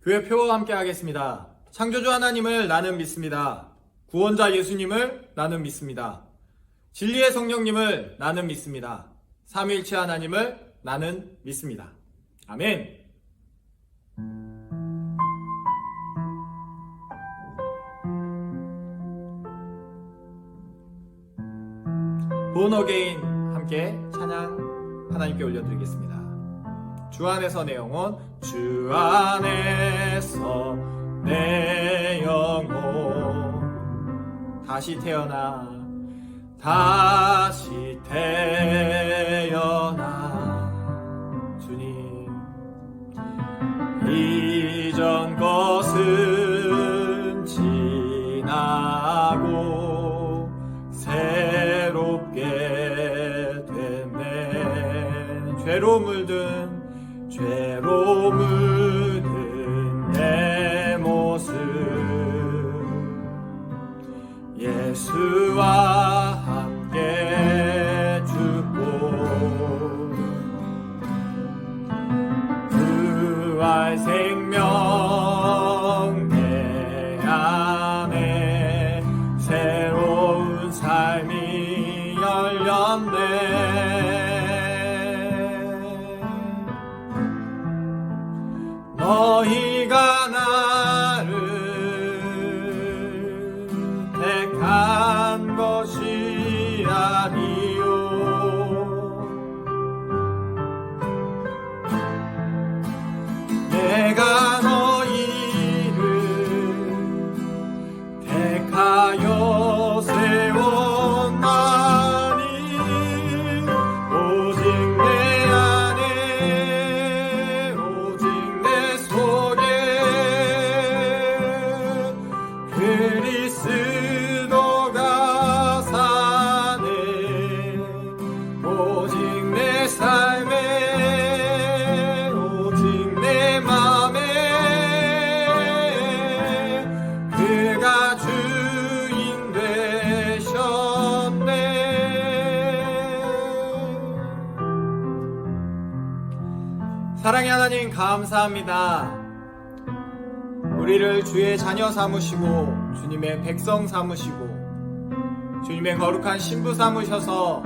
교회 표와 함께 하겠습니다. 창조주 하나님을 나는 믿습니다. 구원자 예수님을 나는 믿습니다. 진리의 성령님을 나는 믿습니다. 삼위일체 하나님을 나는 믿습니다. 아멘. Born Again 함께 찬양 하나님께 올려드리겠습니다. 주 안에서 내 영혼, 주 안에서 내 영혼, 다시 태어나 주님, 이전 것은 지나고 새롭게 됐네. 죄로 물든 내 모습, 예수와 함께 죽고 부활 생명 내 안에 새로운 삶이 열렸네. 너희가 나를 택한 것이 아니요, 내가 너희를 택하여 세웠나니 오직 내 안에 오직 내 속에 그리스도가 사네. 오직 내 삶에 오직 내 맘에 그가 주인 되셨네. 사랑의 하나님 감사합니다. 우리를 주의 자녀 삼으시고 주님의 백성 삼으시고 주님의 거룩한 신부 삼으셔서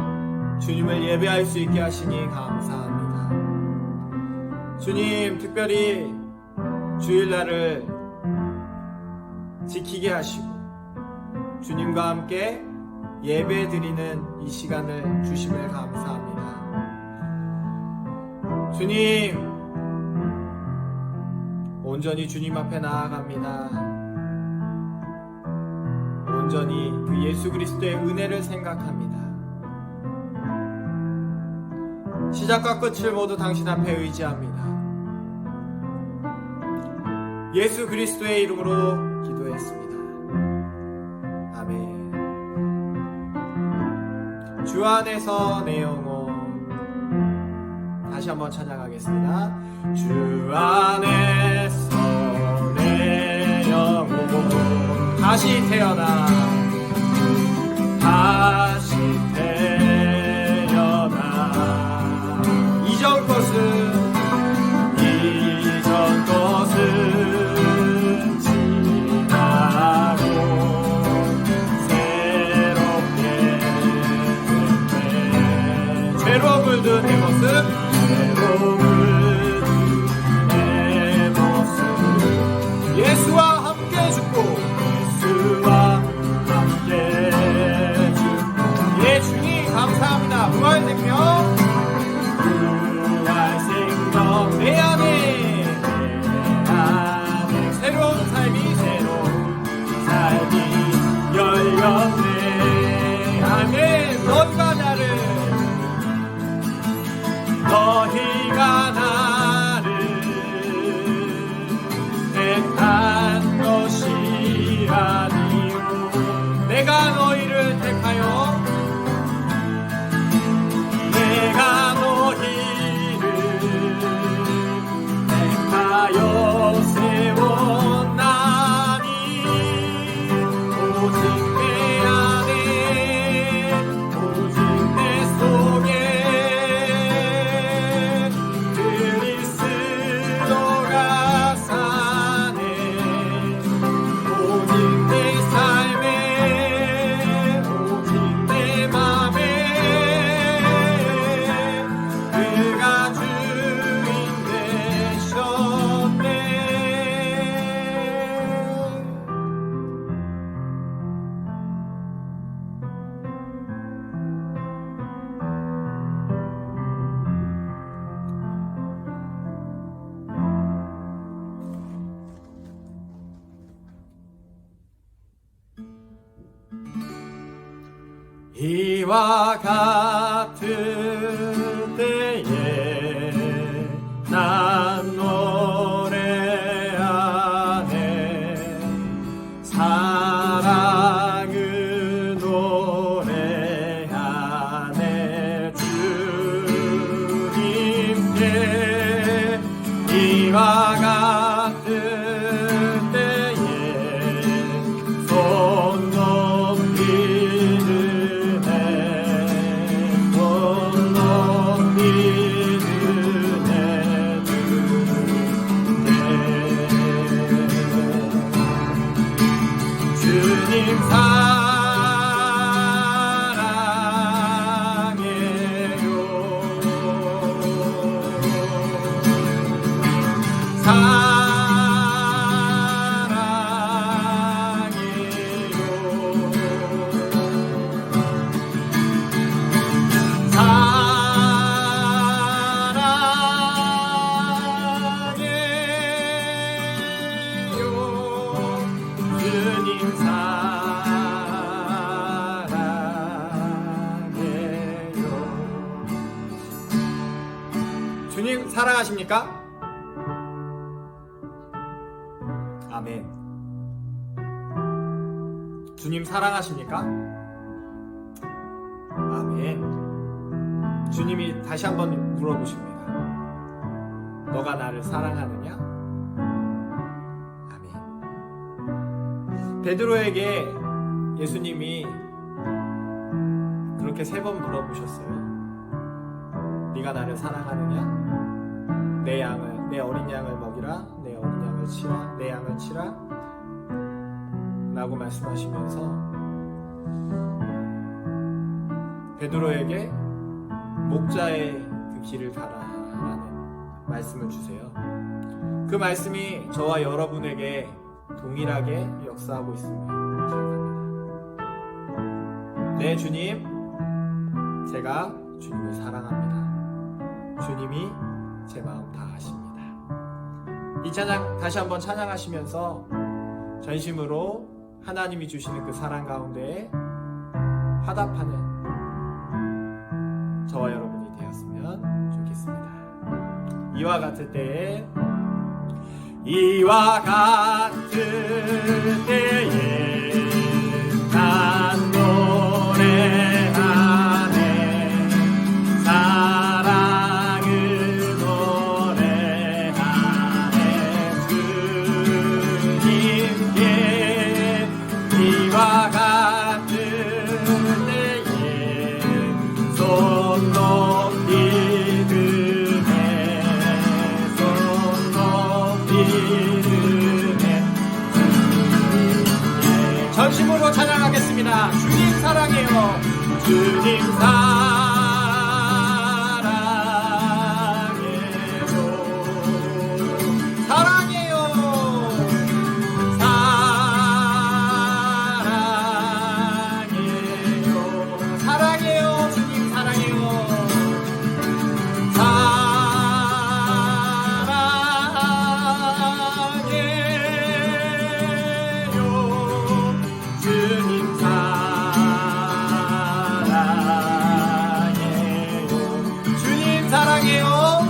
주님을 예배할 수 있게 하시니 감사합니다. 주님, 특별히 주일날을 지키게 하시고 주님과 함께 예배 드리는 이 시간을 주심을 감사합니다. 주님, 온전히 주님 앞에 나아갑니다. 온전히 그 예수 그리스도의 은혜를 생각합니다. 시작과 끝을 모두 당신 앞에 의지합니다. 예수 그리스도의 이름으로 기도했습니다. 아멘. 주 안에서 내 영혼, 다시 한번 찬양하겠습니다. 주 안에서 내 영혼, 다시 태어나 이전 것은 지나고 새롭게 됐네. 죄로 물든 내 모습, 예수와 함께 죽고 예 주님 감사합니다. 부활 생명 내 안에 새로운 삶이 열렸네. 아멘. 너희가 이와 같은 때에 난 노래하네 사랑을 노래하네 주님께 이와 같은 때에 손 높이 드네 손 높이 드네 주님 사랑해요 주님 사랑하십니까? 아멘. 주님 사랑하십니까? 아멘. 주님이 다시 한번 물어보십니다. 너가 나를 사랑하느냐? 아멘. 베드로에게 예수님이 그렇게 3번 물어보셨어요. 네가 나를 사랑하느냐? 내 어린 양을 먹이라, 내 어린 양을 치라, 내 양을 치라 라고 말씀하시면서 베드로에게 목자의 그 길을 가라라는 말씀을 주세요. 그 말씀이 저와 여러분에게 동일하게 역사하고 있음을 기억합니다. 네, 주님, 제가 주님을 사랑합니다. 주님이 제 마음 다 아십니다. 이 찬양 다시 한번 찬양하시면서 전심으로 하나님이 주시는 그 사랑 가운데 화답하는 저와 여러분이 되었으면 좋겠습니다. 이와 같을 때에 난 노래하네 사랑을 노래하네 주님께 이와 같은 때에 손 높이 드네 손 높이 드네 전심으로 찬양하겠습니다. 주님 사랑해요. 주님 사랑해요. 사랑해요. 주님 사랑해요. 주님 사랑해요.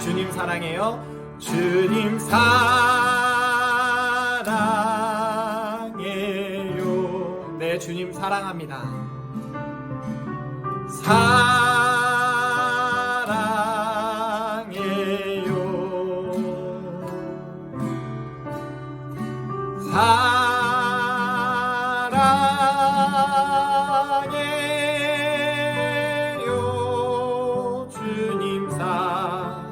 주님 사랑해요. 주님 사랑해요. 네, 주님 사랑합니다. 사랑해요. 주님 사랑해요.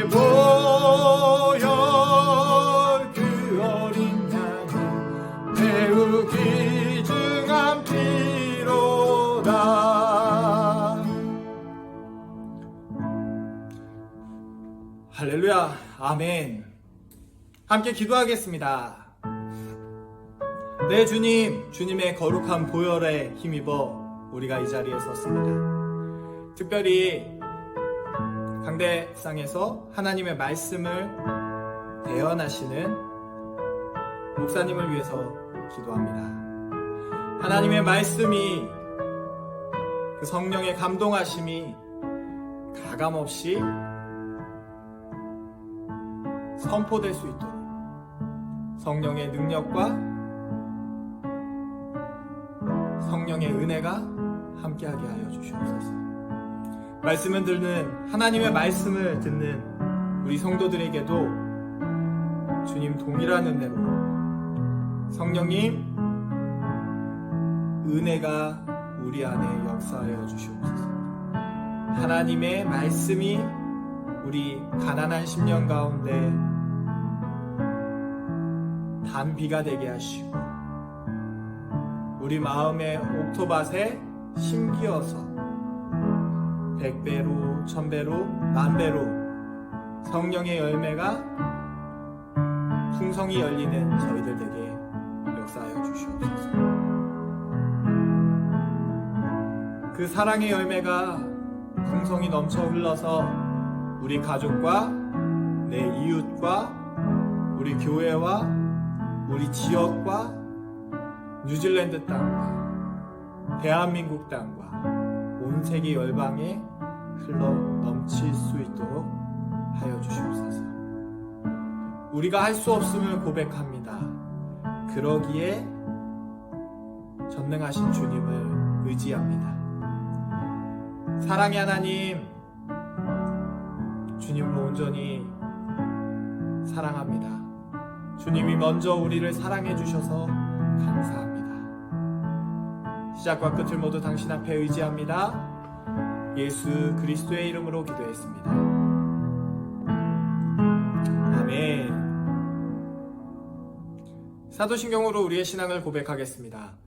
보혈 그 어린 양은 매우 귀중한 피로다. 할렐루야. 아멘. 함께 기도하겠습니다. 네, 주님, 주님의 거룩한 보혈에 힘입어 우리가 이 자리에 섰습니다. 특별히 강대상에서 하나님의 말씀을 대언하시는 목사님을 위해서 기도합니다. 하나님의 말씀이, 그 성령의 감동하심이 가감없이 선포될 수 있도록 성령의 능력과 성령의 은혜가 함께하게 하여 주시옵소서. 말씀을 듣는, 하나님의 말씀을 듣는 우리 성도들에게도 주님 동일한 은혜로 성령님 은혜가 우리 안에 역사하여 주시옵소서. 하나님의 말씀이 우리 가난한 심령 가운데 단비가 되게 하시고 우리 마음의 옥토밭에 심기어서 100배로 1000배로 만배로 성령의 열매가 풍성히 열리는 저희들에게 역사하여 주시옵소서. 그 사랑의 열매가 풍성히 넘쳐 흘러서 우리 가족과 내 이웃과 우리 교회와 우리 지역과 뉴질랜드 땅과 대한민국 땅과 온 세계 열방에 흘러 넘칠 수 있도록 하여 주시옵소서. 우리가 할 수 없음을 고백합니다. 그러기에 전능하신 주님을 의지합니다. 사랑의 하나님, 주님을 온전히 사랑합니다. 주님이 먼저 우리를 사랑해 주셔서 감사합니다. 시작과 끝을 모두 당신 앞에 의지합니다. 예수 그리스도의 이름으로 기도했습니다. 아멘. 사도신경으로 우리의 신앙을 고백하겠습니다.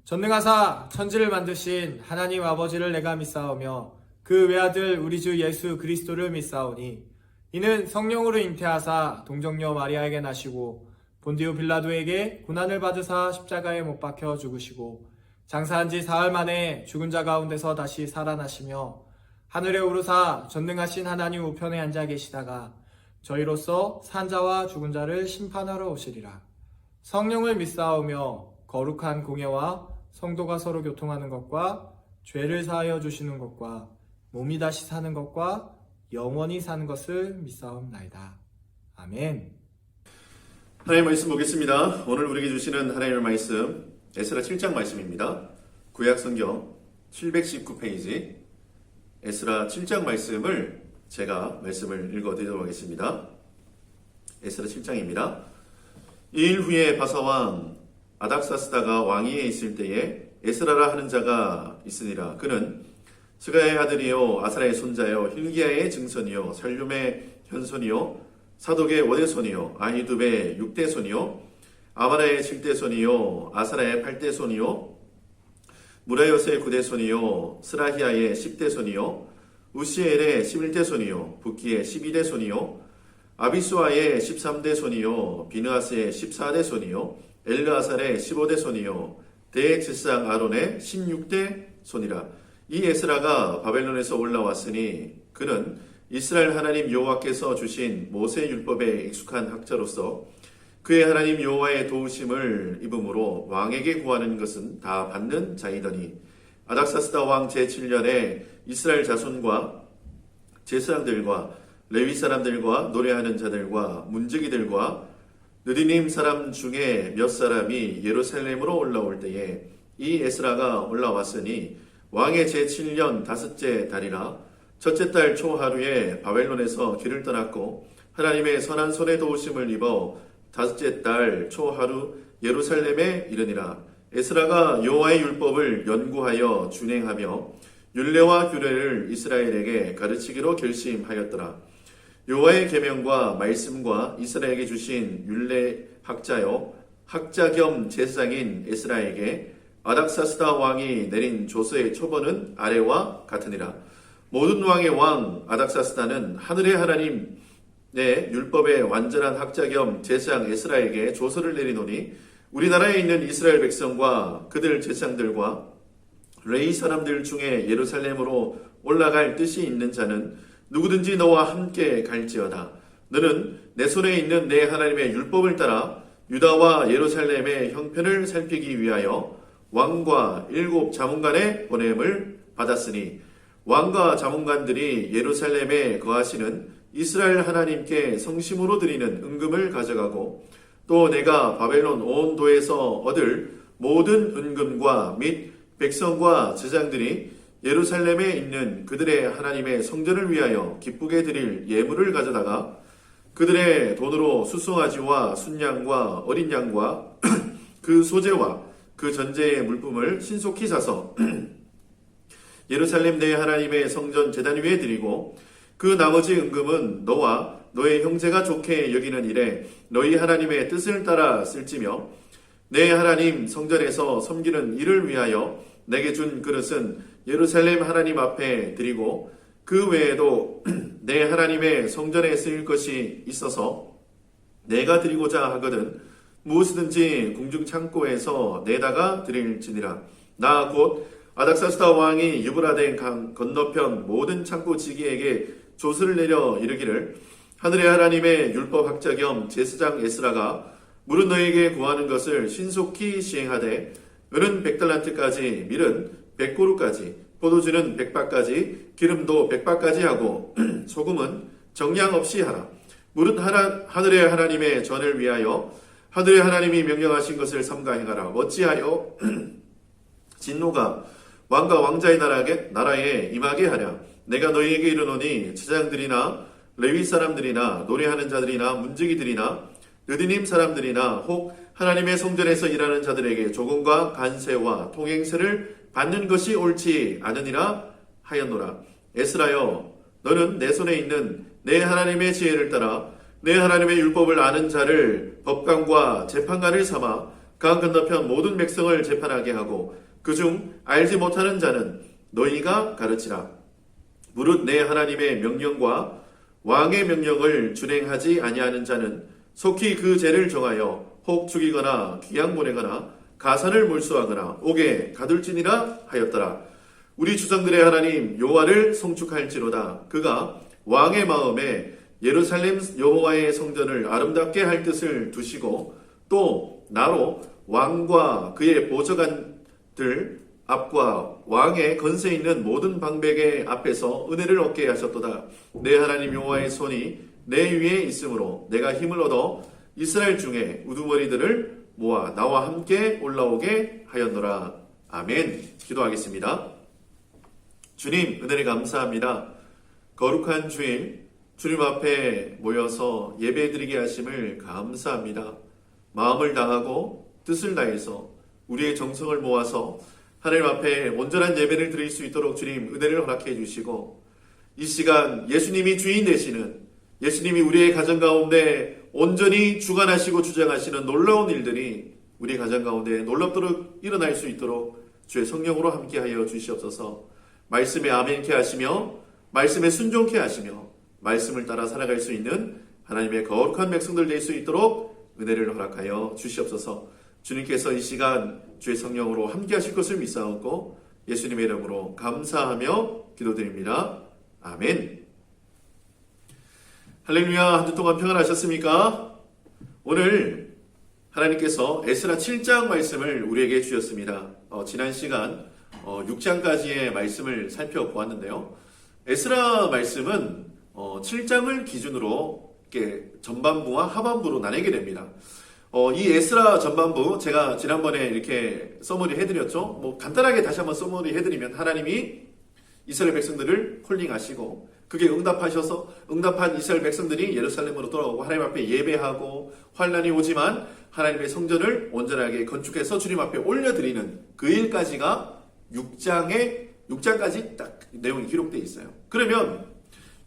전능하사 천지를 만드신 하나님 아버지를 내가 믿사오며 그 외아들 우리 주 예수 그리스도를 믿사오니 이는 성령으로 잉태하사 동정녀 마리아에게 나시고 본디오 빌라도에게 고난을 받으사 십자가에 못 박혀 죽으시고 장사한 지 사흘 만에 죽은 자 가운데서 다시 살아나시며 하늘에 오르사 전능하신 하나님 우편에 앉아 계시다가 저희로서 산 자와 죽은 자를 심판하러 오시리라. 성령을 믿사오며 거룩한 공예와 성도가 서로 교통하는 것과 죄를 사하여 주시는 것과 몸이 다시 사는 것과 영원히 사는 것을 믿사옵나이다. 아멘. 하나님의 말씀 보겠습니다. 오늘 우리에게 주시는 하나님의 말씀 에스라 7장 말씀입니다. 구약성경 719페이지 에스라 7장 말씀을 제가 말씀을 읽어드리도록 하겠습니다. 에스라 7장입니다. 2일 후에 바사왕 아닥사스다가 왕위에 있을 때에 에스라라 하는 자가 있으니라. 그는 스가의 아들이요 아사라의 손자요 hil기야의 증손이요 살룸의 현손이요 사독의 원의손이요 아히두베의 6대손이요 아마라의 7대손이요 아사라의 8대손이요 무라요스의 9대손이요 스라히아의 10대손이요 우시엘의 11대손이요 부키의 12대손이요 아비수아의 13대손이요 비느하스의 14대손이요 엘르아살의 15대손이요 대제사장 아론의 16대손이라. 이 에스라가 바벨론에서 올라왔으니 그는 이스라엘 하나님 여호와께서 주신 모세 율법에 익숙한 학자로서 그의 하나님 여호와의 도우심을 입음으로 왕에게 구하는 것은 다 받는 자이더니 아닥사스다 왕 제7년에 이스라엘 자손과 제사장들과 레위 사람들과 노래하는 자들과 문지기들과 느디님 사람 중에 몇 사람이 예루살렘으로 올라올 때에 이 에스라가 올라왔으니 왕의 제7년 다섯째 달이라 첫째 달 초하루에 바벨론에서 길을 떠났고 하나님의 선한 손의 도우심을 입어 다섯째 달 초하루 예루살렘에 이르니라. 에스라가 여호와의 율법을 연구하여 준행하며 율례와 규례를 이스라엘에게 가르치기로 결심하였더라. 여호와의 계명과 말씀과 이스라엘에게 주신 율례 학자요 학자 겸 제사장인 에스라에게 아닥사스다 왕이 내린 조서의 초본은 아래와 같으니라. 모든 왕의 왕 아닥사스다는 하늘의 하나님의 율법의 완전한 학자 겸 제사장 에스라에게 조서를 내리노니 우리나라에 있는 이스라엘 백성과 그들 제사장들과 레위 사람들 중에 예루살렘으로 올라갈 뜻이 있는 자는 누구든지 너와 함께 갈지어다. 너는 내 손에 있는 내 하나님의 율법을 따라 유다와 예루살렘의 형편을 살피기 위하여 왕과 7 자문관의 보냄을 받았으니 왕과 자문관들이 예루살렘에 거하시는 이스라엘 하나님께 성심으로 드리는 은금을 가져가고 또 내가 바벨론 온 도에서 얻을 모든 은금과 및 백성과 제장들이 예루살렘에 있는 그들의 하나님의 성전을 위하여 기쁘게 드릴 예물을 가져다가 그들의 돈으로 수송아지와 순양과 어린 양과 그 소재와 그 전제의 물품을 신속히 사서 예루살렘 내 하나님의 성전 제단 위에 드리고 그 나머지 은금은 너와 너의 형제가 좋게 여기는 일에 너희 하나님의 뜻을 따라 쓸지며 내 하나님 성전에서 섬기는 일을 위하여 내게 준 그릇은 예루살렘 하나님 앞에 드리고 그 외에도 내 하나님의 성전에 쓰일 것이 있어서 내가 드리고자 하거든 무엇이든지 궁중 창고에서 내다가 드릴지니라. 나 곧 아닥사스다 왕이 유브라데 강 건너편 모든 창고 지기에게 조서를 내려 이르기를 하늘의 하나님의 율법 학자 겸 제사장 에스라가 물은 너에게 구하는 것을 신속히 시행하되 은은 100달란트까지 밀은 100고루까지 포도주는 100바까지 기름도 100바까지 하고 소금은 정량 없이 하라. 물은 하늘의 하나님의 전을 위하여 하늘의 하나님이 명령하신 것을 삼가 행하라. 어찌하여 진노가 왕과 왕자의 나라에 임하게 하랴. 내가 너희에게 이르노니 제사장들이나 레위 사람들이나 노래하는 자들이나 문지기들이나 느디님 사람들이나 혹 하나님의 성전에서 일하는 자들에게 조공과 간세와 통행세를 받는 것이 옳지 않으니라 하였노라. 에스라여 너는 내 손에 있는 내 하나님의 지혜를 따라 내 하나님의 율법을 아는 자를 법관과 재판관을 삼아 강 건너편 모든 백성을 재판하게 하고 그중 알지 못하는 자는 너희가 가르치라. 무릇 내 하나님의 명령과 왕의 명령을 준행하지 아니하는 자는 속히 그 죄를 정하여 혹 죽이거나 귀양 보내거나 가산을 몰수하거나 옥에 가둘지니라 하였더라. 우리 주상들의 하나님 여호와를 송축할지로다. 그가 왕의 마음에 예루살렘 여호와의 성전을 아름답게 할 뜻을 두시고 또 나로 왕과 그의 보좌관들 앞과 왕의 건세 있는 모든 방백의 앞에서 은혜를 얻게 하셨도다. 내 하나님 여호와의 손이 내 위에 있으므로 내가 힘을 얻어 이스라엘 중에 우두머리들을 모아 나와 함께 올라오게 하였노라. 아멘. 기도하겠습니다. 주님 은혜를 감사합니다. 거룩한 주일 주님 앞에 모여서 예배드리게 하심을 감사합니다. 마음을 다하고 뜻을 다해서 우리의 정성을 모아서 하나님 앞에 온전한 예배를 드릴 수 있도록 주님 은혜를 허락해 주시고 이 시간 예수님이 주인 되시는 예수님이 우리의 가정 가운데 온전히 주관하시고 주장하시는 놀라운 일들이 우리 가정 가운데 놀랍도록 일어날 수 있도록 주의 성령으로 함께하여 주시옵소서. 말씀에 아멘케 하시며 말씀에 순종케 하시며 말씀을 따라 살아갈 수 있는 하나님의 거룩한 백성들 될 수 있도록 은혜를 허락하여 주시옵소서. 주님께서 이 시간 주의 성령으로 함께하실 것을 믿사옵고 예수님의 이름으로 감사하며 기도드립니다. 아멘. 할렐루야. 한 주 동안 평안하셨습니까? 오늘 하나님께서 에스라 7장 말씀을 우리에게 주셨습니다. 지난 시간 6장까지의 말씀을 살펴보았는데요. 에스라 말씀은 7장을 기준으로 이렇게 전반부와 하반부로 나뉘게 됩니다. 이 에스라 전반부 제가 지난번에 이렇게 서머리 해드렸죠. 간단하게 다시 한번 서머리 해드리면 하나님이 이스라엘 백성들을 콜링하시고 그게 응답한 이스라엘 백성들이 예루살렘으로 돌아오고 하나님 앞에 예배하고 환난이 오지만 하나님의 성전을 온전하게 건축해서 주님 앞에 올려드리는 그 일까지가 6장까지 딱 내용이 기록되어 있어요. 그러면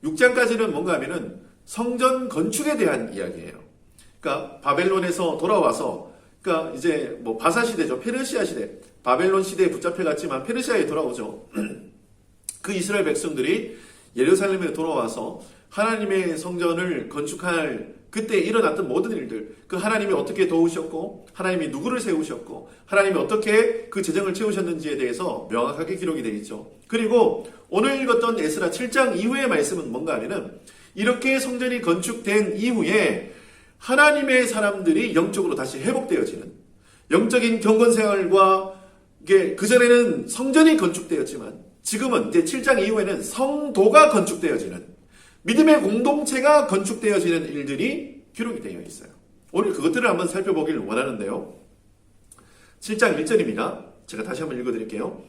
6장까지는 뭔가 하면은 성전 건축에 대한 이야기예요. 그러니까 바벨론에서 돌아와서, 그러니까 이제 뭐 바사 시대죠. 페르시아 시대. 바벨론 시대에 붙잡혀갔지만 페르시아에 돌아오죠. 그 이스라엘 백성들이 예루살렘에 돌아와서 하나님의 성전을 건축할 그때 일어났던 모든 일들, 그 하나님이 어떻게 도우셨고, 하나님이 누구를 세우셨고, 하나님이 어떻게 그 재정을 채우셨는지에 대해서 명확하게 기록이 되어 있죠. 그리고 오늘 읽었던 에스라 7장 이후의 말씀은 뭔가 하면은, 이렇게 성전이 건축된 이후에 하나님의 사람들이 영적으로 다시 회복되어지는, 영적인 경건 생활과, 이게 그전에는 성전이 건축되었지만 지금은 이제 7장 이후에는 성도가 건축되어지는, 믿음의 공동체가 건축되어지는 일들이 기록이 되어 있어요. 오늘 그것들을 한번 살펴보길 원하는데요. 7장 1절입니다. 제가 다시 한번 읽어드릴게요.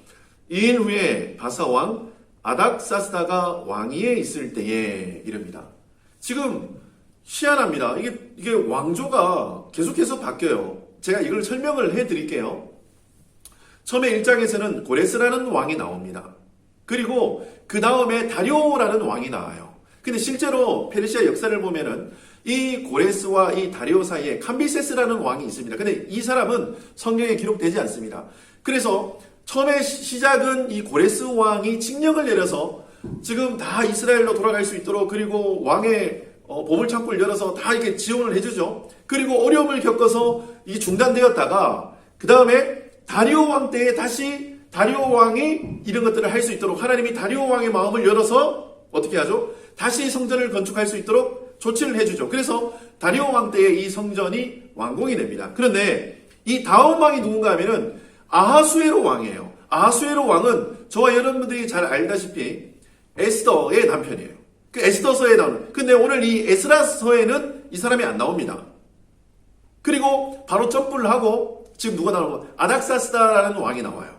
2일 후에 바사왕 아닥사스다가 왕위에 있을 때에 이릅니다. 지금 희한합니다. 이게 왕조가 계속해서 바뀌어요. 제가 이걸 설명을 해드릴게요. 처음에 1장에서는 고레스라는 왕이 나옵니다. 그리고 그 다음에 다리오라는 왕이 나와요. 근데 실제로 페르시아 역사를 보면은 이 고레스와 이 다리오 사이에 캄비세스라는 왕이 있습니다. 근데 이 사람은 성경에 기록되지 않습니다. 그래서 처음에 시작은 이 고레스 왕이 칙령을 내려서 지금 다 이스라엘로 돌아갈 수 있도록, 그리고 왕의 보물창고를 열어서 다 이렇게 지원을 해주죠. 그리고 어려움을 겪어서 이 중단되었다가 그 다음에 다리오 왕 때에 다시 다리오 왕이 이런 것들을 할 수 있도록 하나님이 다리오 왕의 마음을 열어서 어떻게 하죠? 다시 성전을 건축할 수 있도록 조치를 해주죠. 그래서 다리오 왕 때에 이 성전이 완공이 됩니다. 그런데 이 다음 왕이 누군가 하면은 아하수에로 왕이에요. 아하수에로 왕은 저와 여러분들이 잘 알다시피 에스더의 남편이에요. 그 에스더서에 나오는. 근데 오늘 이 에스라서에는 이 사람이 안 나옵니다. 그리고 바로 점프를 하고 지금 누가 나오는 아닥사스다라는 왕이 나와요.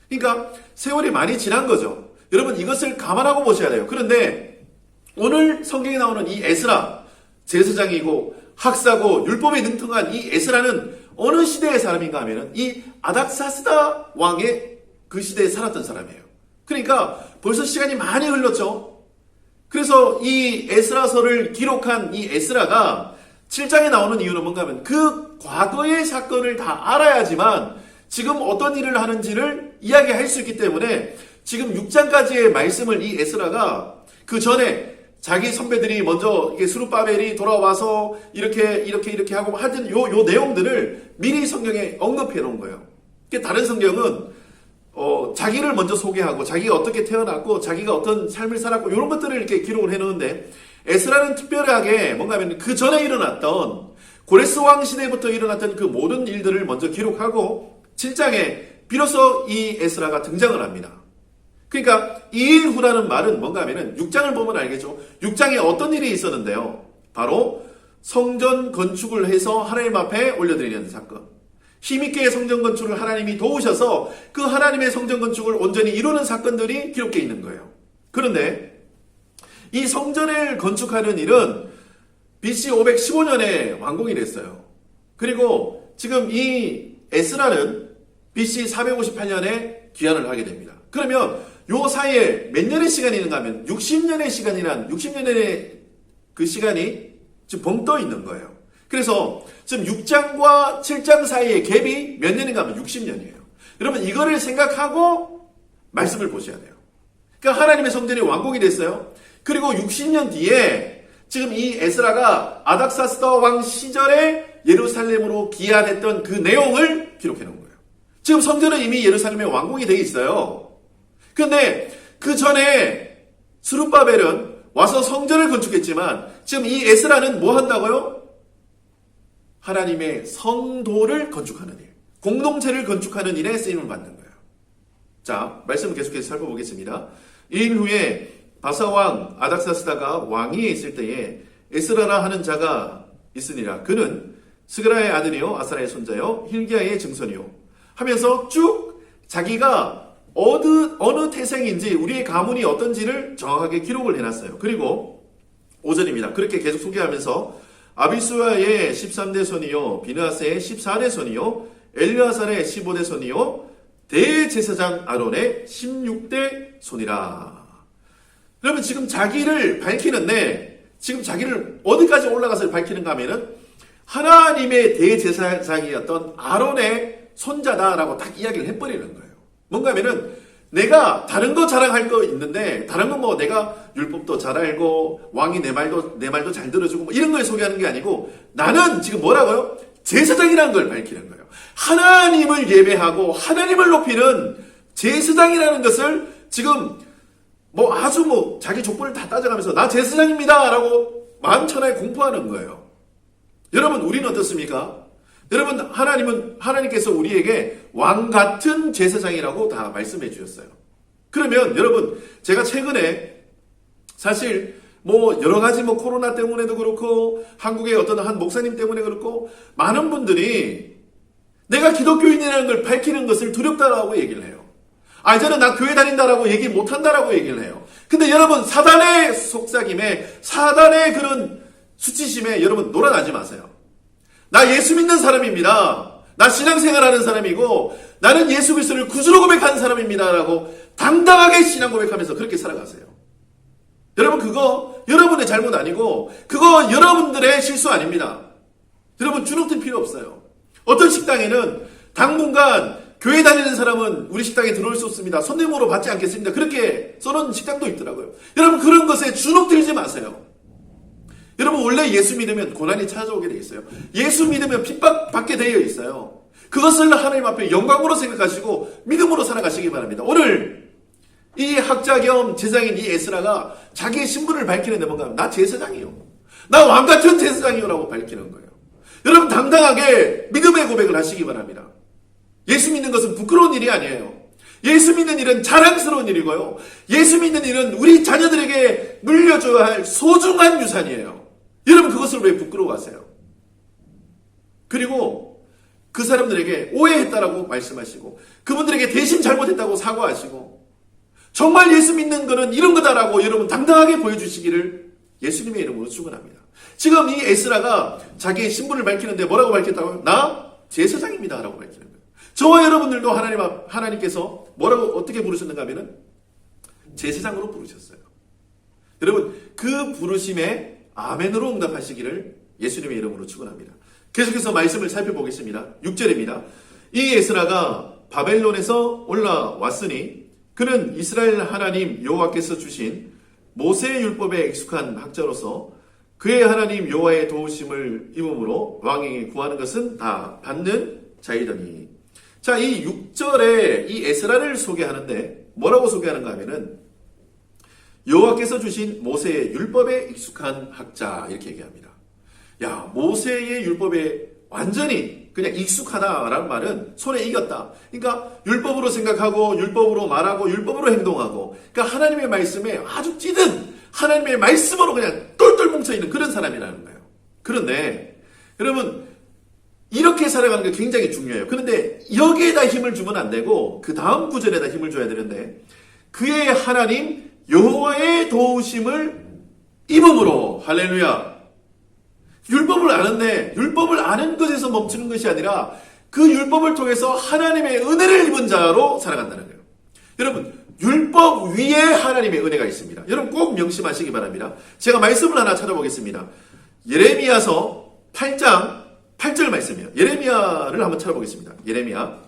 그러니까 세월이 많이 지난 거죠. 여러분 이것을 감안하고 보셔야 돼요. 그런데 오늘 성경에 나오는 이 에스라, 제사장이고 학사고 율법에 능통한 이 에스라는 어느 시대의 사람인가 하면은 이 아닥사스다 왕의 그 시대에 살았던 사람이에요. 그러니까 벌써 시간이 많이 흘렀죠. 그래서 이 에스라서를 기록한 이 에스라가 7장에 나오는 이유는 뭔가 하면 그 과거의 사건을 다 알아야지만 지금 어떤 일을 하는지를 이야기할 수 있기 때문에 지금 6장까지의 말씀을 이 에스라가 그 전에 자기 선배들이 먼저 이게 스룹바벨이 돌아와서 이렇게 하고 하여튼 요 내용들을 미리 성경에 언급해 놓은 거예요. 다른 성경은 자기를 먼저 소개하고 자기가 어떻게 태어났고 자기가 어떤 삶을 살았고 이런 것들을 이렇게 기록을 해 놓은데 에스라는 특별하게 뭔가 하면 그 전에 일어났던 고레스 왕 시대부터 일어났던 그 모든 일들을 먼저 기록하고 7장에 비로소 이 에스라가 등장을 합니다. 그러니까 2일 후라는 말은 뭔가 하면은 6장을 보면 알겠죠. 6장에 어떤 일이 있었는데요. 바로 성전 건축을 해서 하나님 앞에 올려드리는 사건. 힘있게 성전 건축을 하나님이 도우셔서 그 하나님의 성전 건축을 온전히 이루는 사건들이 기록되어 있는 거예요. 그런데 이 성전을 건축하는 일은 BC 515년에 완공이 됐어요. 그리고 지금 이 에스라는 BC 458년에 귀환을 하게 됩니다. 그러면 요 사이에 몇 년의 시간이 있는가 하면 60년의 시간이란 60년의 그 시간이 지금 벙 떠 있는 거예요. 그래서 지금 6장과 7장 사이의 갭이 몇 년인가 하면 60년이에요. 여러분 이거를 생각하고 말씀을 보셔야 돼요. 그러니까 하나님의 성전이 완공이 됐어요. 그리고 60년 뒤에 지금 이 에스라가 아닥사스다 왕 시절에 예루살렘으로 귀환했던 그 내용을 기록해 놓은 거예요. 지금 성전은 이미 예루살렘에 완공이 되어 있어요. 그런데 그 전에 스룹바벨은 와서 성전을 건축했지만 지금 이 에스라는 뭐 한다고요? 하나님의 성도를 건축하는 일, 공동체를 건축하는 일에 쓰임을 받는 거예요. 자, 말씀을 계속해서 살펴보겠습니다. 2일 후에 바사왕 아닥사스다가 왕위에 있을 때에 에스라라 하는 자가 있으니라. 그는 스그라의 아들이요 아사라의 손자요 힐기야의 증손이요 하면서 쭉 자기가 어느 태생인지 우리의 가문이 어떤지를 정확하게 기록을 해놨어요. 그리고 5절입니다. 그렇게 계속 소개하면서 아비수아의 13대 손이요 비느하스의 14대 손이요 엘르아살의 15대 손이요 대제사장 아론의 16대 손이라. 그러면 지금 자기를 밝히는데 지금 자기를 어디까지 올라가서 밝히는가 하면은 하나님의 대제사장이었던 아론의 손자다라고 딱 이야기를 해버리는 거예요. 뭔가 하면은 내가 다른 거 자랑할 거 있는데 다른 건 뭐 내가 율법도 잘 알고 왕이 내 말도 잘 들어주고 뭐 이런 걸 소개하는 게 아니고 나는 지금 뭐라고요? 제사장이라는 걸 밝히는 거예요. 하나님을 예배하고 하나님을 높이는 제사장이라는 것을 지금 뭐 아주 뭐 자기 족보를 다 따져가면서 나 제사장입니다 라고 만천하에 공포하는 거예요. 여러분 우리는 어떻습니까? 여러분 하나님께서 우리에게 왕 같은 제사장이라고 다 말씀해 주셨어요. 그러면 여러분 제가 최근에 사실 뭐 여러 가지 뭐 코로나 때문에도 그렇고 한국의 어떤 한 목사님 때문에 그렇고 많은 분들이 내가 기독교인이라는 걸 밝히는 것을 두렵다라고 얘기를 해요. 저는 나 교회 다닌다라고 얘기 못한다라고 얘기를 해요. 근데 여러분 사단의 속삭임에 사단의 그런 수치심에 여러분 놀아나지 마세요. 나 예수 믿는 사람입니다. 나 신앙생활하는 사람이고 나는 예수 그리스도를 구주로 고백하는 사람입니다 라고 당당하게 신앙 고백하면서 그렇게 살아가세요. 여러분 그거 여러분의 잘못 아니고 그거 여러분들의 실수 아닙니다. 여러분 주눅들 필요 없어요. 어떤 식당에는 당분간 교회 다니는 사람은 우리 식당에 들어올 수 없습니다. 손님으로 받지 않겠습니다. 그렇게 써놓은 식당도 있더라고요. 여러분 그런 것에 주눅들지 마세요. 여러분 원래 예수 믿으면 고난이 찾아오게 되어 있어요. 예수 믿으면 핍박받게 되어 있어요. 그것을 하나님 앞에 영광으로 생각하시고 믿음으로 살아가시기 바랍니다. 오늘 이 학자 겸 제사장인 이 에스라가 자기의 신분을 밝히는데 뭔가 나 제사장이요. 나 왕같은 제사장이요 라고 밝히는 거예요. 여러분 당당하게 믿음의 고백을 하시기 바랍니다. 예수 믿는 것은 부끄러운 일이 아니에요. 예수 믿는 일은 자랑스러운 일이고요. 예수 믿는 일은 우리 자녀들에게 물려줘야 할 소중한 유산이에요. 여러분 그것을 왜 부끄러워하세요? 그리고 그 사람들에게 오해했다라고 말씀하시고 그분들에게 대신 잘못했다고 사과하시고 정말 예수 믿는 것은 이런 거다라고 여러분 당당하게 보여주시기를 예수님의 이름으로 축원합니다. 지금 이 에스라가 자기의 신분을 밝히는데 뭐라고 밝혔다고요? 나 제사장입니다 라고 밝히는 거예요. 저와 여러분들도 하나님께서 뭐라고 어떻게 부르셨는가 하면은 제사장으로 부르셨어요. 여러분 그 부르심에 아멘으로 응답하시기를 예수님의 이름으로 축원합니다. 계속해서 말씀을 살펴보겠습니다. 6절입니다. 이 에스라가 바벨론에서 올라왔으니 그는 이스라엘 하나님 여호와께서 주신 모세의 율법에 익숙한 학자로서 그의 하나님 여호와의 도우심을 입음으로 왕에게 구하는 것은 다 받는 자이더니. 자, 이 6절에 이 에스라를 소개하는데 뭐라고 소개하는가 하면은 여호와께서 주신 모세의 율법에 익숙한 학자 이렇게 얘기합니다. 야, 모세의 율법에 완전히 그냥 익숙하다라는 말은 손에 익었다. 그러니까 율법으로 생각하고 율법으로 말하고 율법으로 행동하고 그러니까 하나님의 말씀에 아주 찌든 하나님의 말씀으로 그냥 똘똘 뭉쳐있는 그런 사람이라는 거예요. 그런데 여러분 이렇게 살아가는 게 굉장히 중요해요. 그런데 여기에다 힘을 주면 안 되고 그 다음 구절에다 힘을 줘야 되는데 그의 하나님 여호와의 도우심을 입음으로 할렐루야. 율법을 아는데 율법을 아는 것에서 멈추는 것이 아니라 그 율법을 통해서 하나님의 은혜를 입은 자로 살아간다는 거예요. 여러분 율법 위에 하나님의 은혜가 있습니다. 여러분 꼭 명심하시기 바랍니다. 제가 말씀을 하나 찾아보겠습니다. 예레미야서 8장 8절 말씀이에요. 예레미야를 한번 찾아보겠습니다. 예레미야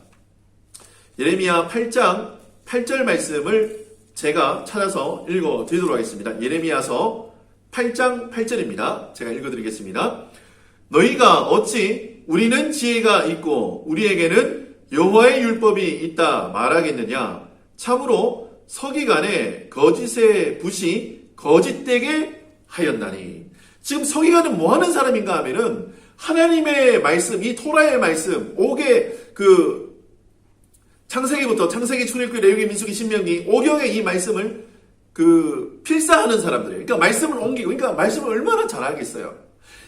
8장 8절 말씀을 제가 찾아서 읽어드리도록 하겠습니다. 예레미야서 8장 8절입니다. 제가 읽어드리겠습니다. 너희가 어찌 우리는 지혜가 있고 우리에게는 여호와의 율법이 있다 말하겠느냐. 참으로 서기관의 거짓의 붓이 거짓되게 하였나니. 지금 서기관은 뭐 하는 사람인가 하면은 하나님의 말씀, 이 토라의 말씀, 5개 창세기부터 창세기, 출애굽기, 레위기, 민수기, 신명기 5경의 이 말씀을 필사하는 사람들이에요. 그러니까 말씀을 옮기고, 그러니까 말씀을 얼마나 잘 알겠어요.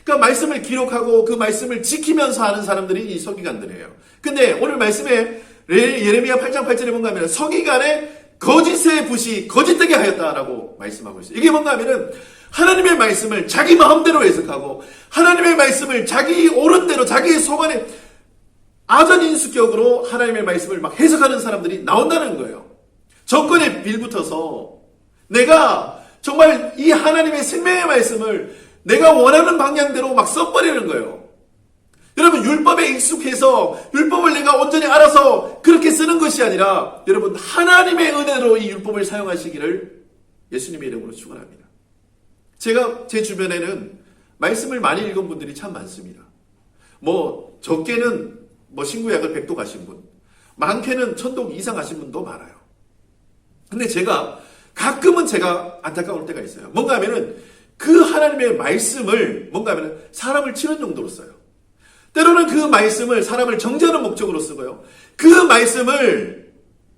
그러니까 말씀을 기록하고 그 말씀을 지키면서 하는 사람들이 이 서기관들이에요. 근데 오늘 말씀에 예레미야 8장 8절에 뭔가 하면 서기관의 거짓의 붓이 거짓되게 하였다라고 말씀하고 있어요. 이게 뭔가 하면은 하나님의 말씀을 자기 마음대로 해석하고 하나님의 말씀을 자기 옳은 대로 자기의 속안에 아전인수격으로 하나님의 말씀을 막 해석하는 사람들이 나온다는 거예요. 정권에 빌붙어서 내가 정말 이 하나님의 생명의 말씀을 내가 원하는 방향대로 막 써버리는 거예요. 여러분, 율법에 익숙해서 율법을 내가 온전히 알아서 그렇게 쓰는 것이 아니라 여러분, 하나님의 은혜로 이 율법을 사용하시기를 예수님의 이름으로 축원합니다. 제가 제 주변에는 말씀을 많이 읽은 분들이 참 많습니다. 적게는 신구약을 100도 가신 분, 많게는 1000독 이상 가신 분도 많아요. 근데 가끔은 제가 안타까울 때가 있어요. 뭔가 하면은 그 하나님의 말씀을 사람을 치는 용도로 써요. 때로는 그 말씀을 사람을 정죄하는 목적으로 쓰고요. 그 말씀을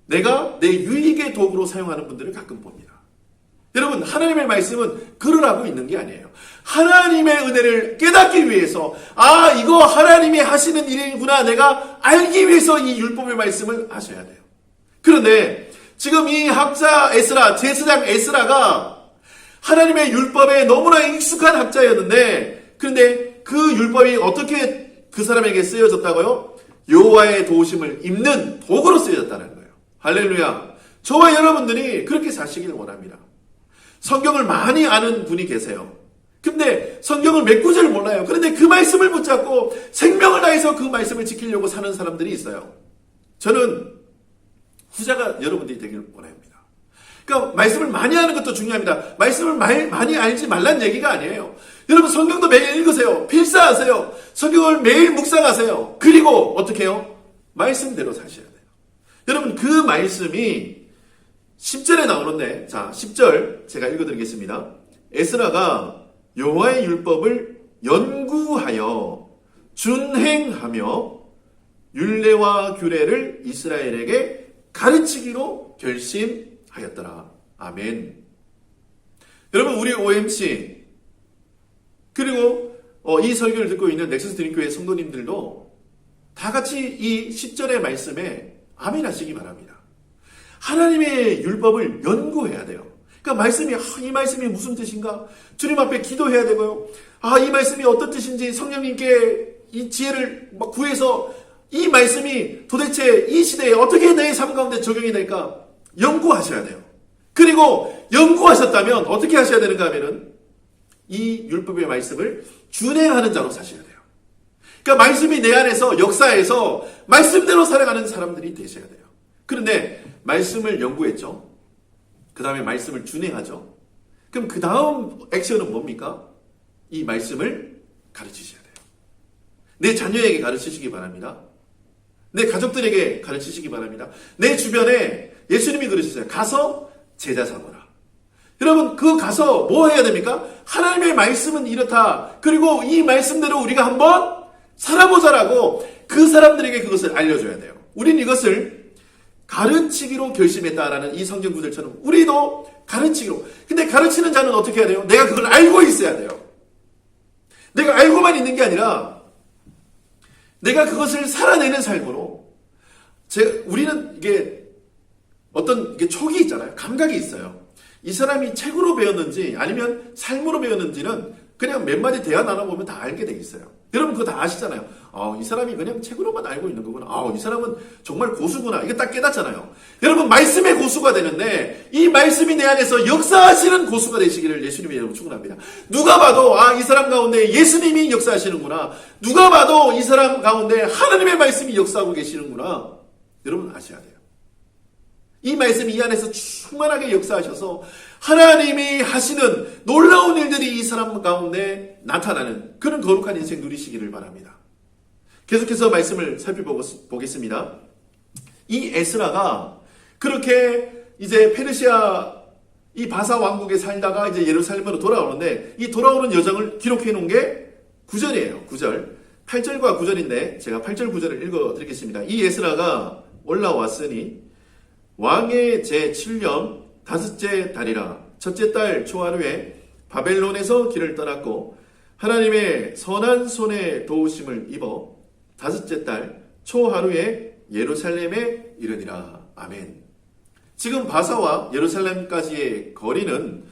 내가 내 유익의 도구로 사용하는 분들을 가끔 봅니다. 여러분, 하나님의 말씀은 그러라고 있는 게 아니에요. 하나님의 은혜를 깨닫기 위해서 이거 하나님이 하시는 일이구나 내가 알기 위해서 이 율법의 말씀을 하셔야 돼요. 그런데 지금 이 학자 에스라, 제사장 에스라가 하나님의 율법에 너무나 익숙한 학자였는데, 그런데 그 율법이 어떻게 그 사람에게 쓰여졌다고요? 여호와의 도우심을 입는 도구로 쓰여졌다는 거예요. 할렐루야. 저와 여러분들이 그렇게 사시길 원합니다. 성경을 많이 아는 분이 계세요. 근데 성경을 몇 구절을 몰라요. 그런데 그 말씀을 붙잡고 생명을 다해서 그 말씀을 지키려고 사는 사람들이 있어요. 저는 후자가 여러분들이 되기를 원합니다. 그러니까 말씀을 많이 하는 것도 중요합니다. 말씀을 많이 알지 말란 얘기가 아니에요. 여러분, 성경도 매일 읽으세요. 필사하세요. 성경을 매일 묵상하세요. 그리고 어떻게 해요? 말씀대로 사셔야 돼요. 여러분, 그 말씀이 10절에 나오는데, 자, 10절 제가 읽어드리겠습니다. 에스라가 여호와의 율법을 연구하여 준행하며 율례와 규례를 이스라엘에게 가르치기로 결심하였더라. 아멘. 여러분, 우리 OMC 그리고 이 설교를 듣고 있는 넥서스 드림교회 성도님들도 다 같이 이 10절의 말씀에 아멘 하시기 바랍니다. 하나님의 율법을 연구해야 돼요. 그러니까 이 말씀이 무슨 뜻인가? 주님 앞에 기도해야 되고요. 이 말씀이 어떤 뜻인지 성령님께 이 지혜를 구해서 이 말씀이 도대체 이 시대에 어떻게 내 삶 가운데 적용이 될까? 연구하셔야 돼요. 그리고 연구하셨다면 어떻게 하셔야 되는가 하면은 이 율법의 말씀을 준행하는 자로 사셔야 돼요. 그러니까 말씀이 내 안에서 역사해서 말씀대로 살아가는 사람들이 되셔야 돼요. 그런데 말씀을 연구했죠. 그 다음에 말씀을 준행하죠. 그럼 그 다음 액션은 뭡니까? 이 말씀을 가르치셔야 돼요. 내 자녀에게 가르치시기 바랍니다. 내 가족들에게 가르치시기 바랍니다. 내 주변에 예수님이 그러셨어요. 가서 제자 삼으라. 여러분, 가서 뭐 해야 됩니까? 하나님의 말씀은 이렇다. 그리고 이 말씀대로 우리가 한번 살아보자라고 그 사람들에게 그것을 알려줘야 돼요. 우린 이것을 가르치기로 결심했다라는 이 성경 구절처럼 우리도 가르치기로. 근데 가르치는 자는 어떻게 해야 돼요? 내가 그걸 알고 있어야 돼요. 내가 알고만 있는 게 아니라 내가 그것을 살아내는 삶으로. 우리는 어떤 촉이 있잖아요. 감각이 있어요. 이 사람이 책으로 배웠는지 아니면 삶으로 배웠는지는 그냥 몇 마디 대화 나눠보면 다 알게 돼 있어요. 여러분 그거 다 아시잖아요. 이 사람이 그냥 책으로만 알고 있는 거구나. 이 사람은 정말 고수구나. 이거 딱 깨닫잖아요. 여러분, 말씀의 고수가 되는데 이 말씀이 내 안에서 역사하시는 고수가 되시기를 예수님의 이름으로 축원합니다. 누가 봐도 이 사람 가운데 예수님이 역사하시는구나. 누가 봐도 이 사람 가운데 하나님의 말씀이 역사하고 계시는구나. 여러분 아셔야 돼요. 이 말씀이 이 안에서 충만하게 역사하셔서 하나님이 하시는 놀라운 일들이 이 사람 가운데 나타나는 그런 거룩한 인생 누리시기를 바랍니다. 계속해서 말씀을 살펴보겠습니다. 이 에스라가 그렇게 이제 페르시아 이 바사 왕국에 살다가 이제 예루살렘으로 돌아오는데 이 돌아오는 여정을 기록해 놓은 게 9절이에요. 9절. 8절과 9절인데 제가 8절 9절을 읽어 드리겠습니다. 이 에스라가 올라왔으니 왕의 제7년 다섯째 달이라 첫째 달 초하루에 바벨론에서 길을 떠났고 하나님의 선한 손의 도우심을 입어 다섯째 달 초하루에 예루살렘에 이르니라. 아멘. 지금 바사와 예루살렘까지의 거리는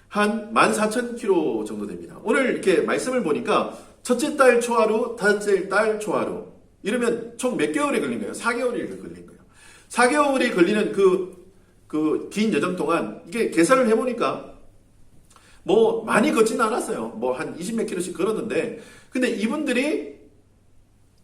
한 14,000km 정도 됩니다. 오늘 이렇게 말씀을 보니까 첫째 달 초하루, 다섯째 달 초하루 이러면 총 몇 개월이 걸린 거예요? 4개월이 걸린 거예요. 4개월이 걸리는 그 긴 여정 동안 이게 계산을 해보니까 뭐 많이 걷지는 않았어요. 뭐 한 20몇 킬로씩 걸었는데, 근데 이분들이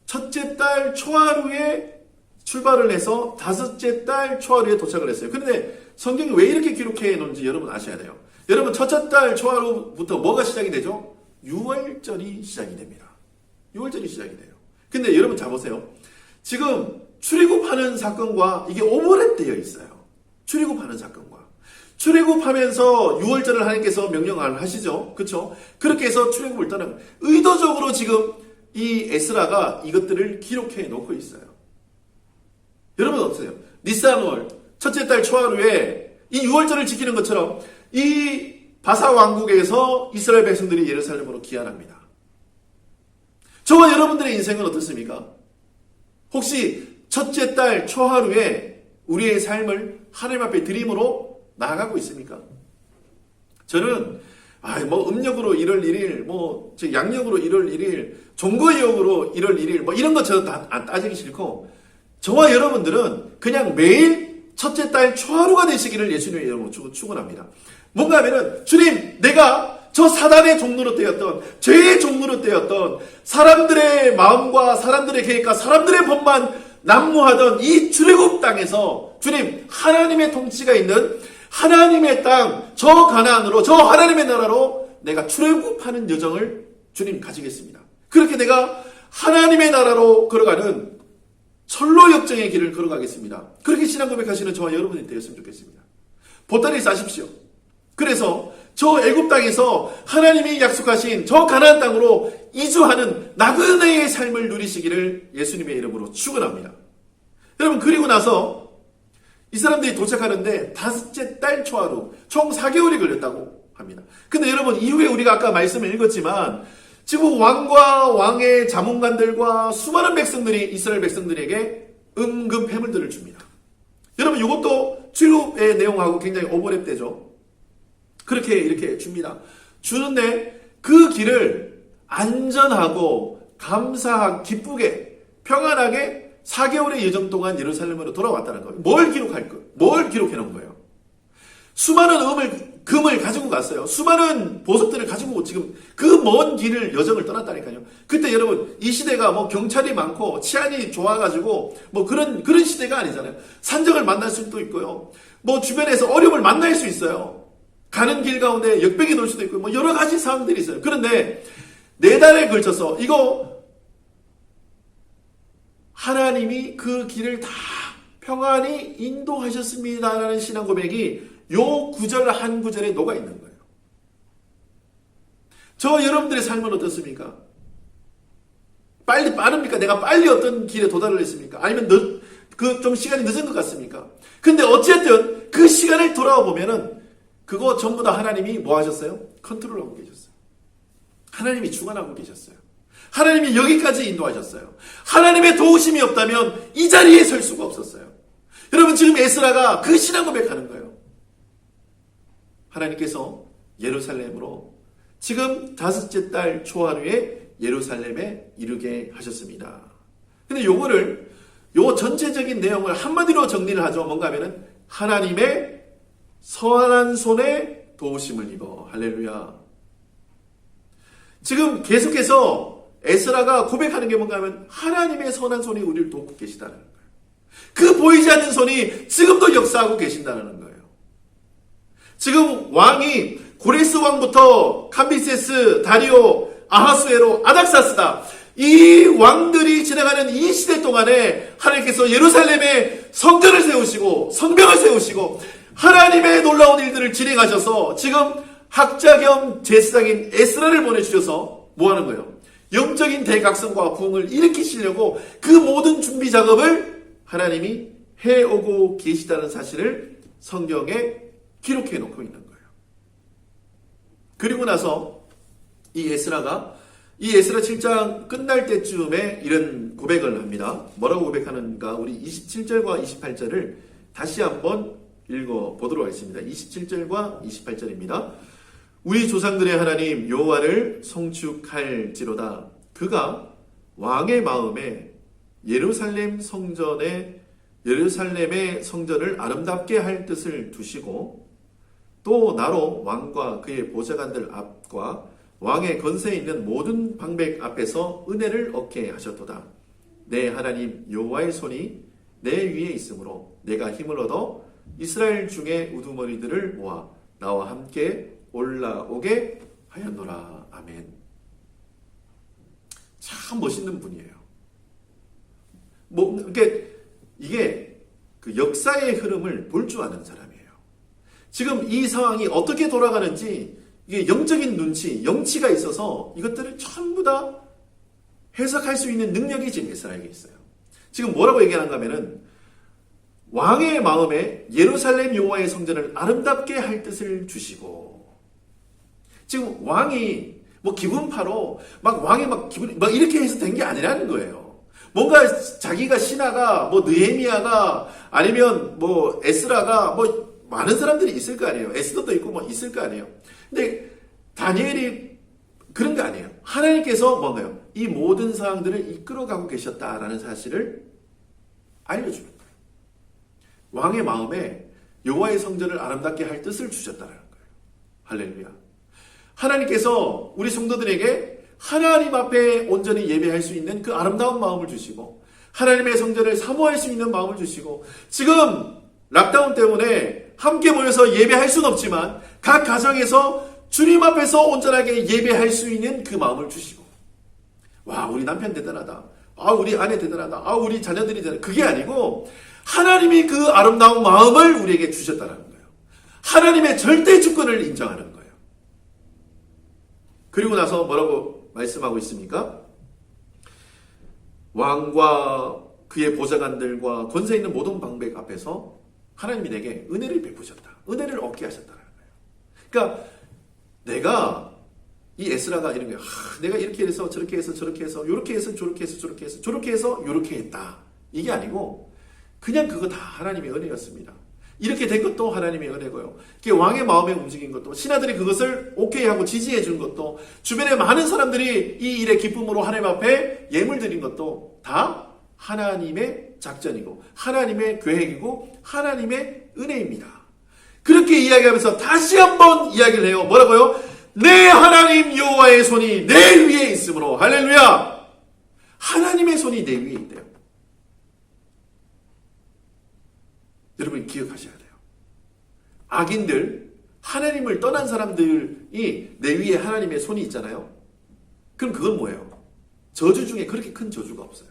첫째 달 초하루에 출발을 해서 다섯째 달 초하루에 도착을 했어요. 그런데 성경이 왜 이렇게 기록해 놓은지 여러분 아셔야 돼요. 여러분 첫째 달 초하루부터 뭐가 시작이 되죠? 6월절이 시작이 됩니다. 6월절이 시작이 돼요. 근데 여러분 잘 보세요. 지금 출애굽하는 사건과 이게 오버랩되어 있어요. 출애굽하는 사건과. 출애굽하면서 6월절을 하나님께서 명령을 하시죠. 그렇죠? 그렇게 해서 출애굽을 떠나는 의도적으로 지금 이 에스라가 이것들을 기록해 놓고 있어요. 여러분 어떠세요? 니산월 첫째 달 초하루에 이 6월절을 지키는 것처럼 이 바사 왕국에서 이스라엘 백성들이 예루살렘으로 귀환합니다. 저와 여러분들의 인생은 어떻습니까? 혹시 첫째 달 초하루에 우리의 삶을 하나님 앞에 드림으로 나아가고 있습니까? 저는 뭐 음력으로 1월 1일, 뭐 양력으로 1월 1일, 종거역으로 1월 1일, 뭐 이런 거 저 다 따지기 싫고, 저와 여러분들은 그냥 매일 첫째 달 초하루가 되시기를 예수님의 이름으로 축원합니다. 뭔가 하면은 주님, 내가 저 사단의 종로로 되었던, 죄의 종로로 되었던, 사람들의 마음과 사람들의 계획과 사람들의 법만 난무하던 이 출애굽 땅에서 주님, 하나님의 통치가 있는 하나님의 땅, 저 가나안으로, 저 하나님의 나라로 내가 출애굽하는 여정을 주님 가지겠습니다. 그렇게 내가 하나님의 나라로 걸어가는 철로 역정의 길을 걸어가겠습니다. 그렇게 신앙 고백하시는 저와 여러분이 되었으면 좋겠습니다. 보따리 싸십시오. 그래서 저 애굽 땅에서 하나님이 약속하신 저 가나안 땅으로 이주하는 나그네의 삶을 누리시기를 예수님의 이름으로 축원합니다. 여러분, 그리고 나서 이 사람들이 도착하는데 다섯째 달 초하루 총 4개월이 걸렸다고 합니다. 근데 여러분, 이후에 우리가 아까 말씀을 읽었지만 지금 왕과 왕의 자문관들과 수많은 백성들이 이스라엘 백성들에게 은금 패물들을 줍니다. 여러분, 이것도 출애굽의 내용하고 굉장히 오버랩되죠. 그렇게 이렇게 줍니다. 주는데 그 길을 안전하고 감사하고 기쁘게 평안하게 4개월의 여정 동안 예루살렘으로 돌아왔다는 거예요. 뭘 기록할 거? 뭘 기록해 놓은 거예요? 수많은 금을 가지고 갔어요. 수많은 보석들을 가지고 지금 그 먼 길을 여정을 떠났다니까요. 그때 여러분, 이 시대가 뭐 경찰이 많고 치안이 좋아가지고 뭐 그런 시대가 아니잖아요. 산적을 만날 수도 있고요. 뭐 주변에서 어려움을 만날 수 있어요. 가는 길 가운데 역병이 돌 수도 있고 뭐 여러 가지 상황들이 있어요. 그런데 4달에 걸쳐서 이거 하나님이 그 길을 다 평안히 인도하셨습니다라는 신앙 고백이 요 구절 한 구절에 녹아 있는 거예요. 저 여러분들의 삶은 어떻습니까? 빠릅니까? 내가 빨리 어떤 길에 도달을 했습니까? 아니면 좀 시간이 늦은 것 같습니까? 근데 어쨌든 그 시간을 돌아와 보면은 그거 전부 다 하나님이 뭐 하셨어요? 컨트롤하고 계셨어요. 하나님이 주관하고 계셨어요. 하나님이 여기까지 인도하셨어요. 하나님의 도우심이 없다면 이 자리에 설 수가 없었어요. 여러분, 지금 에스라가 그 신앙 고백하는 거예요. 하나님께서 예루살렘으로 지금 다섯째 달 초하루에 예루살렘에 이르게 하셨습니다. 근데 요 전체적인 내용을 한마디로 정리를 하죠. 뭔가 하면은 하나님의 선한 손에 도우심을 입어. 할렐루야. 지금 계속해서 에스라가 고백하는 게 뭔가 하면 하나님의 선한 손이 우리를 돕고 계시다는 거예요. 그 보이지 않는 손이 지금도 역사하고 계신다는 거예요. 지금 왕이 고레스 왕부터 캄비세스, 다리오, 아하수에로, 아닥사스다. 이 왕들이 지나가는 이 시대 동안에 하나님께서 예루살렘에 성전을 세우시고 성벽을 세우시고 하나님의 놀라운 일들을 진행하셔서 지금 학자 겸 제사장인 에스라를 보내주셔서 뭐 하는 거예요? 영적인 대각성과 부흥을 일으키시려고 그 모든 준비 작업을 하나님이 해오고 계시다는 사실을 성경에 기록해 놓고 있는 거예요. 그리고 나서 이 에스라 7장 끝날 때쯤에 이런 고백을 합니다. 뭐라고 고백하는가? 우리 27절과 28절을 다시 한번 읽어보도록 하겠습니다. 27절과 28절입니다. 우리 조상들의 하나님 여호와를 송축할지로다. 그가 왕의 마음에 예루살렘의 성전을 아름답게 할 뜻을 두시고 또 나로 왕과 그의 보좌관들 앞과 왕의 건세에 있는 모든 방백 앞에서 은혜를 얻게 하셨도다. 내 하나님 여호와의 손이 내 위에 있으므로 내가 힘을 얻어 이스라엘 중에 우두머리들을 모아 나와 함께 올라오게 하였노라. 아멘. 참 멋있는 분이에요. 이게 그 역사의 흐름을 볼 줄 아는 사람이에요. 지금 이 상황이 어떻게 돌아가는지 이게 영적인 눈치, 영치가 있어서 이것들을 전부 다 해석할 수 있는 능력이 지금 에스라에게 있어요. 지금 뭐라고 얘기하는가 하면은 왕의 마음에 예루살렘 여호와의 성전을 아름답게 할 뜻을 주시고, 지금 왕이 뭐 기분파로 막 왕이 막 기분 막 이렇게 해서 된 게 아니라는 거예요. 뭔가 자기가 신하가 뭐 느헤미야가 아니면 뭐 에스라가 뭐 많은 사람들이 있을 거 아니에요. 에스더도 있고 뭐 있을 거 아니에요. 근데 다니엘이 그런 거 아니에요. 하나님께서 뭔가요? 이 모든 상황들을 이끌어가고 계셨다라는 사실을 알려주는 거예요. 왕의 마음에 여호와의 성전을 아름답게 할 뜻을 주셨다는 거예요. 할렐루야. 하나님께서 우리 성도들에게 하나님 앞에 온전히 예배할 수 있는 그 아름다운 마음을 주시고, 하나님의 성전을 사모할 수 있는 마음을 주시고, 지금 락다운 때문에 함께 모여서 예배할 수는 없지만 각 가정에서 주님 앞에서 온전하게 예배할 수 있는 그 마음을 주시고, 와, 우리 남편 대단하다, 아, 우리 아내 대단하다, 아, 우리 자녀들이 대단하다, 그게 아니고 하나님이 그 아름다운 마음을 우리에게 주셨다는 거예요. 하나님의 절대 주권을 인정하는 거예요. 그리고 나서 뭐라고 말씀하고 있습니까? 왕과 그의 보좌관들과 권세 있는 모든 방백 앞에서 하나님이 내게 은혜를 베푸셨다. 은혜를 얻게 하셨다는 거예요. 그러니까 내가 이 에스라가 이런 거예요. 내가 이렇게 해서 저렇게 해서 저렇게 해서 요렇게 해서 저렇게 해서 저렇게 해서 저렇게 해서 요렇게 했다. 이게 아니고 그냥 그거 다 하나님의 은혜였습니다. 이렇게 된 것도 하나님의 은혜고요. 왕의 마음에 움직인 것도, 신하들이 그것을 오케이 하고 지지해 준 것도, 주변에 많은 사람들이 이 일의 기쁨으로 하나님 앞에 예물 드린 것도 다 하나님의 작전이고 하나님의 계획이고 하나님의 은혜입니다. 그렇게 이야기하면서 다시 한번 이야기를 해요. 뭐라고요? 내 하나님 여호와의 손이 내 위에 있으므로. 할렐루야. 하나님의 손이 내 위에 있대요. 여러분 기억하셔야 돼요. 악인들, 하나님을 떠난 사람들이 내 위에 하나님의 손이 있잖아요. 그럼 그건 뭐예요? 저주 중에 그렇게 큰 저주가 없어요.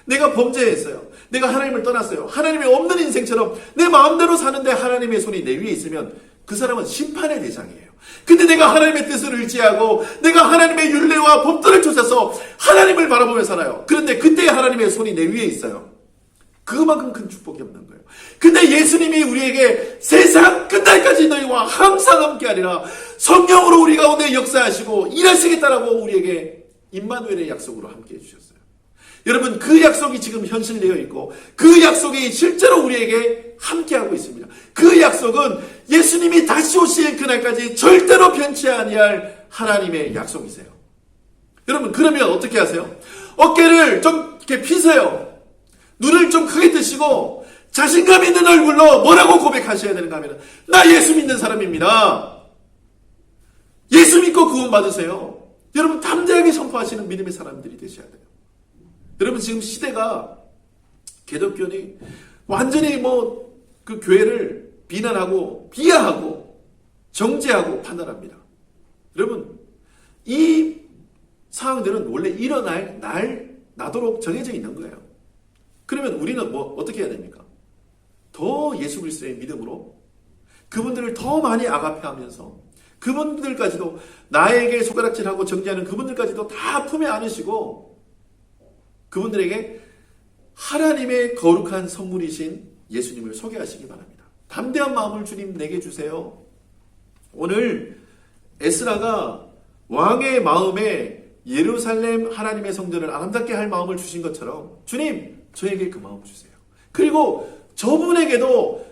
내가 범죄했어요. 내가 하나님을 떠났어요. 하나님이 없는 인생처럼 내 마음대로 사는데 하나님의 손이 내 위에 있으면 그 사람은 심판의 대상이에요. 근데 내가 하나님의 뜻을 의지하고 내가 하나님의 율례와 법도를 쫓아서 하나님을 바라보며 살아요. 그런데 그때 하나님의 손이 내 위에 있어요. 그만큼 큰 축복이 없는 거예요. 근데 예수님이 우리에게 세상 끝날까지 너희와 항상 함께하리라, 성령으로 우리 가운데 역사하시고 일하시겠다라고 우리에게 임마누엘의 약속으로 함께해 주셨어요. 여러분, 그 약속이 지금 현실되어 있고 그 약속이 실제로 우리에게 함께하고 있습니다. 그 약속은 예수님이 다시 오실 그날까지 절대로 변치 아니할 하나님의 약속이세요. 여러분, 그러면 어떻게 하세요? 어깨를 좀 이렇게 피세요. 눈을 좀 크게 뜨시고 자신감 있는 얼굴로 뭐라고 고백하셔야 되는가 하면, 나 예수 믿는 사람입니다. 예수 믿고 구원 받으세요. 여러분, 담대하게 선포하시는 믿음의 사람들이 되셔야 돼요. 여러분, 지금 시대가 기독교니 완전히 그 교회를 비난하고 비하하고 정죄하고 판단합니다. 여러분, 이 상황들은 원래 나도록 정해져 있는 거예요. 그러면 우리는 어떻게 해야 됩니까? 더 예수 그리스도의 믿음으로 그분들을 더 많이 아가페하면서 그분들까지도, 나에게 손가락질하고 정죄하는 그분들까지도 다 품에 안으시고 그분들에게 하나님의 거룩한 선물이신 예수님을 소개하시기 바랍니다. 담대한 마음을 주님 내게 주세요. 오늘 에스라가 왕의 마음에 예루살렘 하나님의 성전을 아름답게 할 마음을 주신 것처럼 주님, 저에게 그 마음 주세요. 그리고 저분에게도,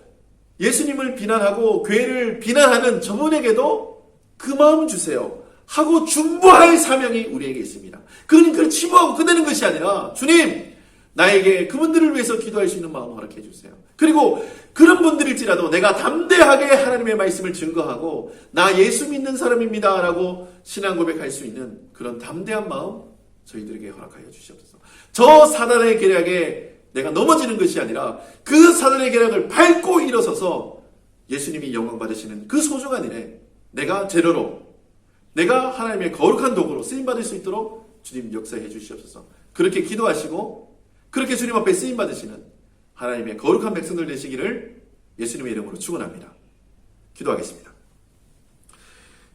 예수님을 비난하고 교회를 비난하는 저분에게도 그 마음 주세요 하고 중보할 사명이 우리에게 있습니다. 그걸 치부하고 끝내는 것이 아니라, 주님, 나에게 그분들을 위해서 기도할 수 있는 마음 허락해 주세요. 그리고 그런 분들일지라도 내가 담대하게 하나님의 말씀을 증거하고 나 예수 믿는 사람입니다 라고 신앙 고백할 수 있는 그런 담대한 마음 저희들에게 허락하여 주시옵소서. 저 사단의 계략에 내가 넘어지는 것이 아니라 그 사단의 계략을 밟고 일어서서 예수님이 영광 받으시는 그 소중한 일에 내가 재료로, 내가 하나님의 거룩한 도구로 쓰임받을 수 있도록 주님 역사해 주시옵소서. 그렇게 기도하시고 그렇게 주님 앞에 쓰임받으시는 하나님의 거룩한 백성들 되시기를 예수님의 이름으로 축원합니다. 기도하겠습니다.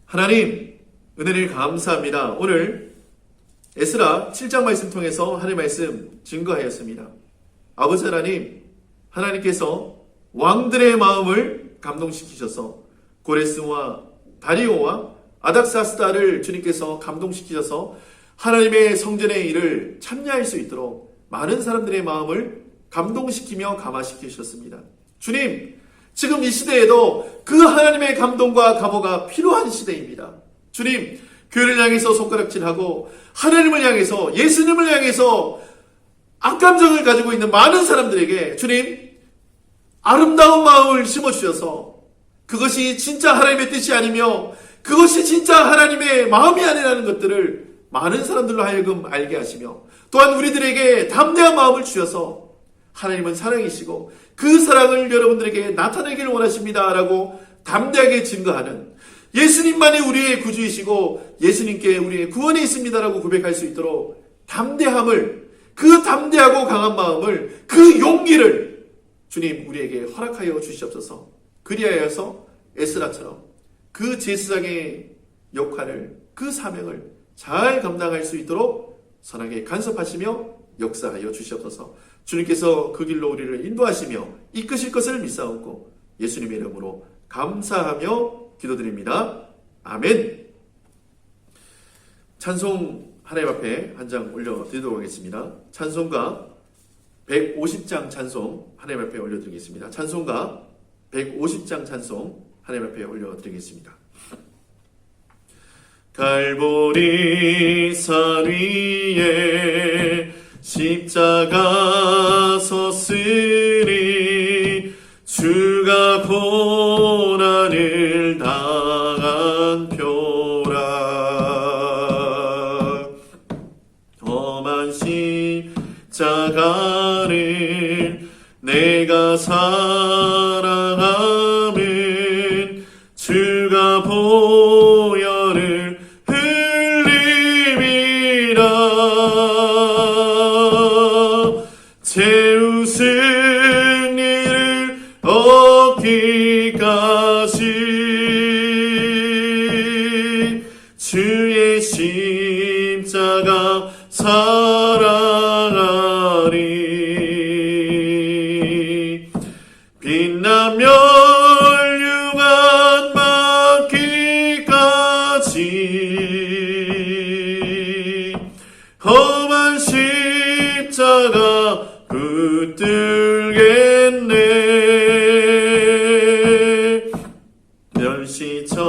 하나님, 은혜를 감사합니다. 오늘 에스라 7장 말씀 통해서 하나님의 말씀 증거하였습니다. 아버지 하나님, 하나님께서 왕들의 마음을 감동시키셔서 고레스와 다리오와 아닥사스다를 주님께서 감동시키셔서 하나님의 성전의 일을 참여할 수 있도록 많은 사람들의 마음을 감동시키며 감화시키셨습니다. 주님, 지금 이 시대에도 그 하나님의 감동과 감화가 필요한 시대입니다. 주님, 교회를 향해서 손가락질하고 하나님을 향해서, 예수님을 향해서 악감정을 가지고 있는 많은 사람들에게 주님, 아름다운 마음을 심어주셔서 그것이 진짜 하나님의 뜻이 아니며 그것이 진짜 하나님의 마음이 아니라는 것들을 많은 사람들로 하여금 알게 하시며 또한 우리들에게 담대한 마음을 주셔서 하나님은 사랑이시고 그 사랑을 여러분들에게 나타내기를 원하십니다 라고 담대하게 증거하는, 예수님만이 우리의 구주이시고 예수님께 우리의 구원이 있습니다라고 고백할 수 있도록 담대함을, 그 담대하고 강한 마음을, 그 용기를 주님 우리에게 허락하여 주시옵소서. 그리하여서 에스라처럼 그 제사장의 역할을, 그 사명을 잘 감당할 수 있도록 선하게 간섭하시며 역사하여 주시옵소서. 주님께서 그 길로 우리를 인도하시며 이끄실 것을 믿사옵고 예수님의 이름으로 감사하며 기도드립니다. 아멘. 찬송 하나님 앞에 한 장 올려드리도록 하겠습니다. 찬송가 150장 찬송 하나님 앞에 올려드리겠습니다. 찬송가 150장 찬송 하나님 앞에 올려드리겠습니다. 갈보리 산 위에 십자가 섰으니 주가 고난을 당한 표라. 험한 십자가를 내가 사랑함은 주가 보혈을 흘림이라. 채우신 이를 얻기까지 주의 십자가 사랑하리. 빛나며 멸류관 받기까지 험한 십자가 붙들겠네.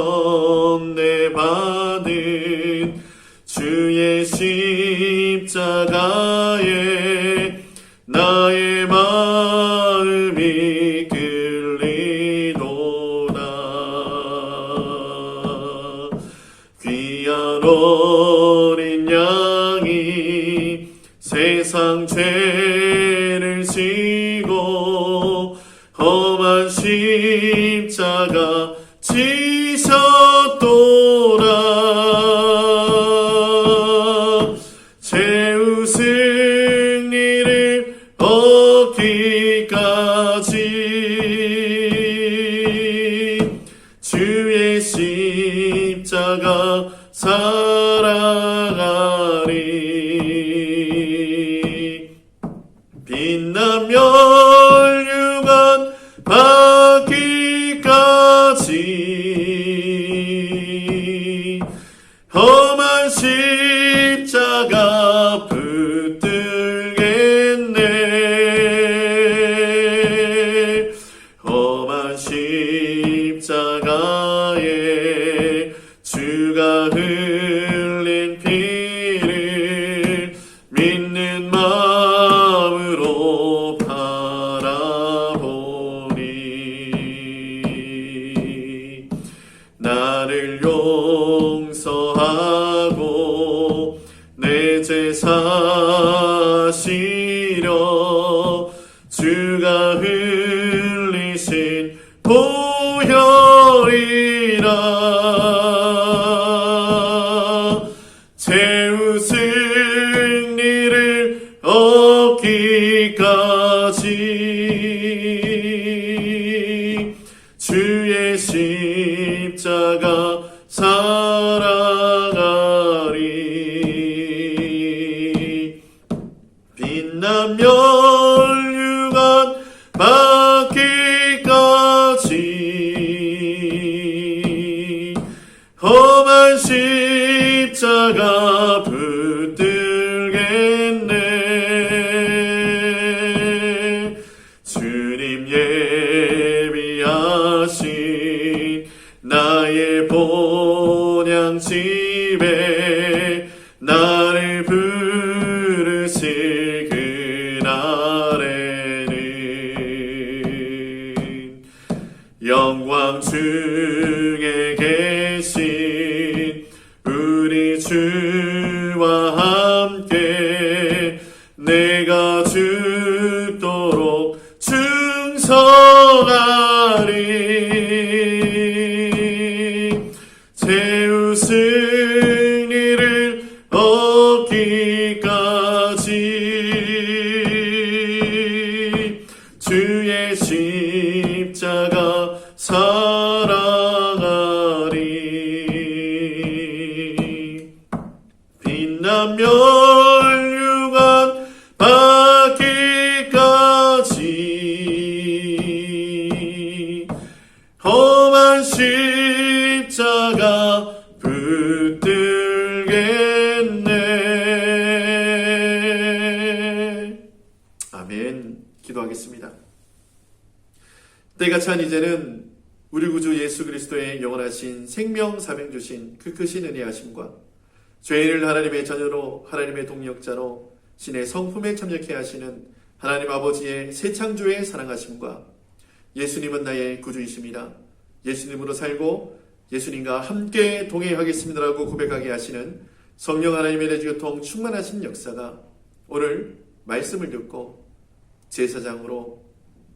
멸시천대 받은 주의 십자가에 나의 마음이 끌리도다. 귀한 어린 양이 세상 죄를 지고 험한 십자가 지셨도다. 채우신 이를 얻기까지 주의 십자가 사랑하리. 빛나며 멸류관 받기까지 험한 십자가 붙들겠네. 험한 십자가에 주가 흘린 피를 믿는 마음으로 곳에 사시려 주가 흘리신 보혈이라 최후 승리를 얻기까지 주의 십자가 사랑하리. 빛나며 멸류관 받기까지 험한 십자가 붙들겠네. 주님 예비하신 나의 본향집에 나를 부르실 그날에는 영광 중에 계신 우리 주와 함께 내가 죽도록 충성하리. 최후 승리를 얻기까지 주의 십자가 사랑하리. 빛나며 멸류관 받기까지 험한 십자가 붙들겠네. 아멘. 기도하겠습니다. 때가 찬 이제는 우리 구주 예수 그리스도의 영원하신 생명 사명 주신 그 크신 은혜하심과 죄인을 하나님의 자녀로 하나님의 동력자로 신의 성품에 참여케 하시는 하나님 아버지의 새 창조의 사랑하심과 예수님은 나의 구주이십니다. 예수님으로 살고 예수님과 함께 동행하겠습니다라고 고백하게 하시는 성령 하나님의 내주교통 충만하신 역사가 오늘 말씀을 듣고 제사장으로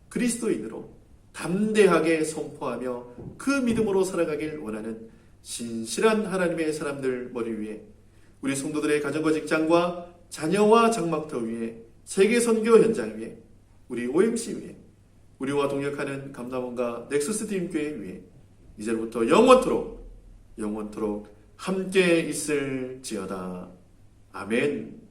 그리스도인으로 담대하게 선포하며 그 믿음으로 살아가길 원하는 신실한 하나님의 사람들 머리 위에 우리 성도들의 가정과 직장과 자녀와 장막터 위에 세계 선교 현장 위에 우리 OMC 위에 우리와 동역하는 감남원과 넥서스 팀교회 위에 이제부터 영원토록 함께 있을지어다. 아멘.